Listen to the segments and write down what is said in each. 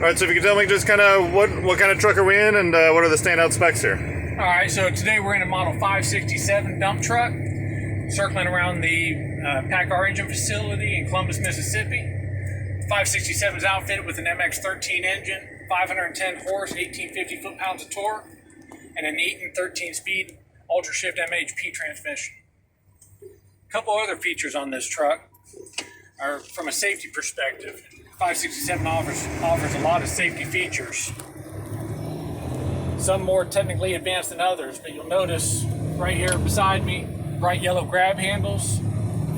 All right, so if you could tell me just kind of what kind of truck are we in, and what are the standout specs here? All right, so today we're in a model 567 dump truck, circling around the PACCAR engine facility in Columbus, Mississippi. 567 is outfitted with an MX-13 engine, 510 horse, 1850 foot-pounds of torque, and an 8 and 13-speed ultra-shift MHP transmission. A couple other features on this truck are from a safety perspective. 567 offers a lot of safety features. Some more technically advanced than others, but you'll notice right here beside me, bright yellow grab handles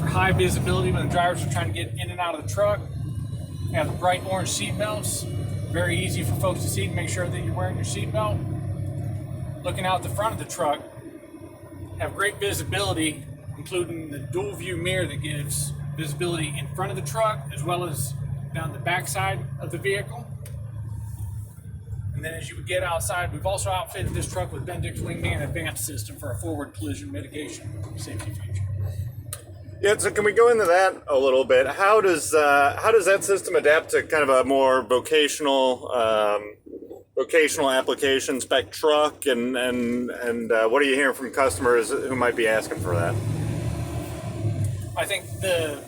for high visibility when the drivers are trying to get in and out of the truck. We have the bright orange seat belts, very easy for folks to see to make sure that you're wearing your seat belt. Looking out the front of the truck, have great visibility, including the dual view mirror that gives visibility in front of the truck as well as down the back side of the vehicle. And then as you would get outside, we've also outfitted this truck with Bendix Wingman Advanced System for a forward collision mitigation safety feature. Yeah, so can we go into that a little bit? How does that system adapt to kind of a more vocational application spec truck, and what are you hearing from customers who might be asking for that? I think the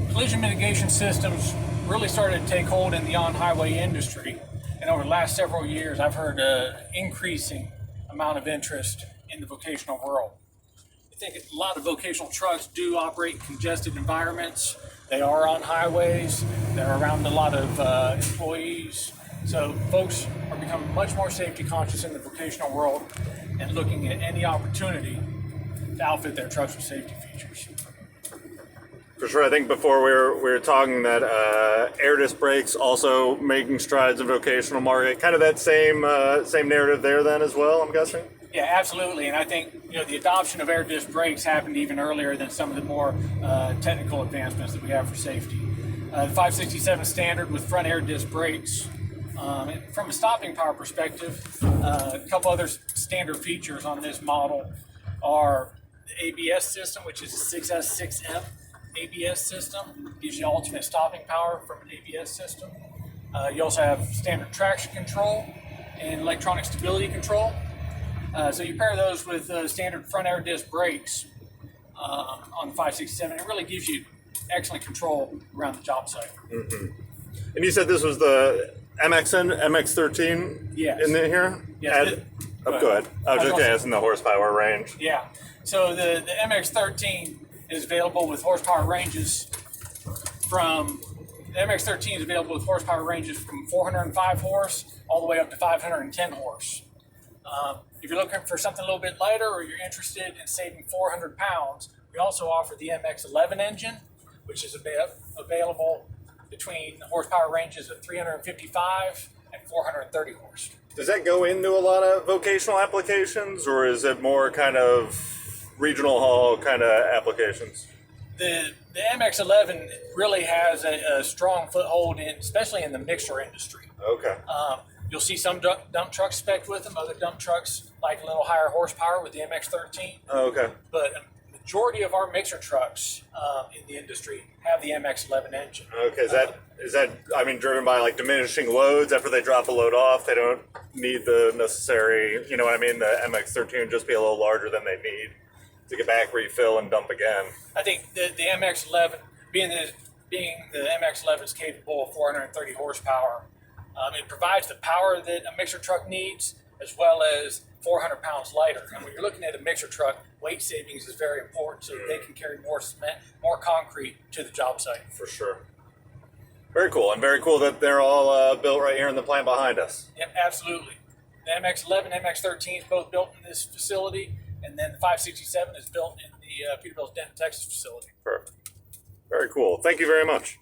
collision mitigation systems really started to take hold in the on-highway industry. And over the last several years, I've heard an increasing amount of interest in the vocational world. I think a lot of vocational trucks do operate in congested environments. They are on highways. They're around a lot of employees. So folks are becoming much more safety conscious in the vocational world and looking at any opportunity to outfit their trucks with safety features. For sure. I think before we were talking that air disc brakes also making strides in vocational market. Kind of that same narrative there then as well, I'm guessing? Yeah, absolutely. And I think the adoption of air disc brakes happened even earlier than some of the more technical advancements that we have for safety. The 567 standard with front air disc brakes. From a stopping power perspective, a couple other standard features on this model are the ABS system, which is a 6S6M ABS system. Gives you alternate stopping power from an ABS system. You also have standard traction control and electronic stability control. So you pair those with standard front air disc brakes on the 567. It really gives you excellent control around the job site. Mm-hmm. And you said this was the MX-13 yes. in here? Yes. Go ahead. I was just asking the horsepower range. Yeah. So the MX-13 is available with horsepower ranges from 405 horse all the way up to 510 horse. If you're looking for something a little bit lighter, or you're interested in saving 400 pounds, we also offer the MX-11 engine, which is available between horsepower ranges of 355 and 430 horse. Does that go into a lot of vocational applications, or is it more kind of regional haul kind of applications? The MX-11 really has a strong foothold especially in the mixer industry. Okay. You'll see some dump trucks spec'd with them. Other dump trucks like a little higher horsepower with the MX-13. Oh, okay. But a majority of our mixer trucks in the industry have the MX-11 engine. Okay. Is that driven by like diminishing loads after they drop a load off? They don't need the necessary, the MX-13 would just be a little larger than they need to get back, refill, and dump again. I think the MX-11, being the MX-11 is capable of 430 horsepower, it provides the power that a mixer truck needs, as well as 400 pounds lighter. And when you're looking at a mixer truck, weight savings is very important, so they can carry more cement, more concrete to the job site. For sure. Very cool, and very cool that they're all built right here in the plant behind us. Yep, absolutely. The MX-11, MX-13 is both built in this facility, and then the 567 is built in the Peterbilt Denton, Texas facility. Perfect. Very cool. Thank you very much.